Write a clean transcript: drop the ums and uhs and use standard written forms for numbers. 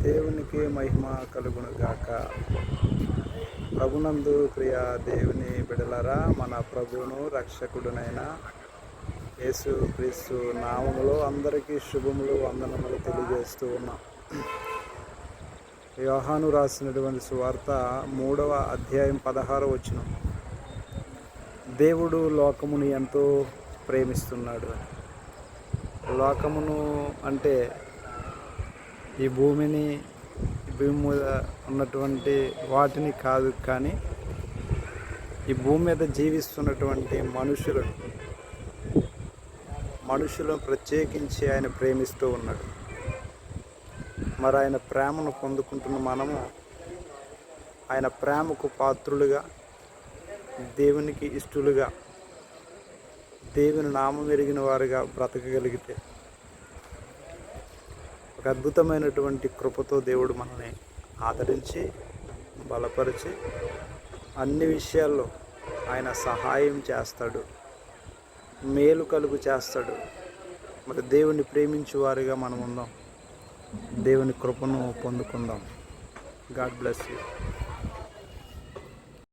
దేవునికి మహిమ కలుగును గాక. ప్రభునందు ప్రియ దేవుని బిడలరా, మన ప్రభువును రక్షకుడునైన యేసు క్రీస్తు నామములో అందరికీ శుభములు, వందనములు తెలియజేస్తూ ఉన్నాం. యోహాను రాసినటువంటి సువార్త 3వ అధ్యాయం 16వ వచనం. దేవుడు లోకమును ఎంతో ప్రేమిస్తున్నాడు. లోకమును అంటే ఈ భూమి మీద ఉన్నటువంటి వాటిని కాదు, కానీ ఈ భూమి మీద జీవిస్తున్నటువంటి మనుషులను ప్రత్యేకించి ఆయన ప్రేమిస్తూ ఉన్నాడు. మరి ఆయన ప్రేమను పొందుకుంటున్న మనము ఆయన ప్రేమకు పాత్రులుగా, దేవునికి ఇష్టలుగా, దేవుని నామం ఎరిగిన వారుగా బ్రతకగలిగితే ఒక అద్భుతమైనటువంటి కృపతో దేవుడు మనల్ని ఆదరించి బలపరిచి అన్ని విషయాల్లో ఆయన సహాయం చేస్తాడు, మేలు కలుగు చేస్తాడు. మరి దేవుని ప్రేమించే వారిగా మనం ఉందాం, దేవుని కృపను పొందుకుందాం. God bless you.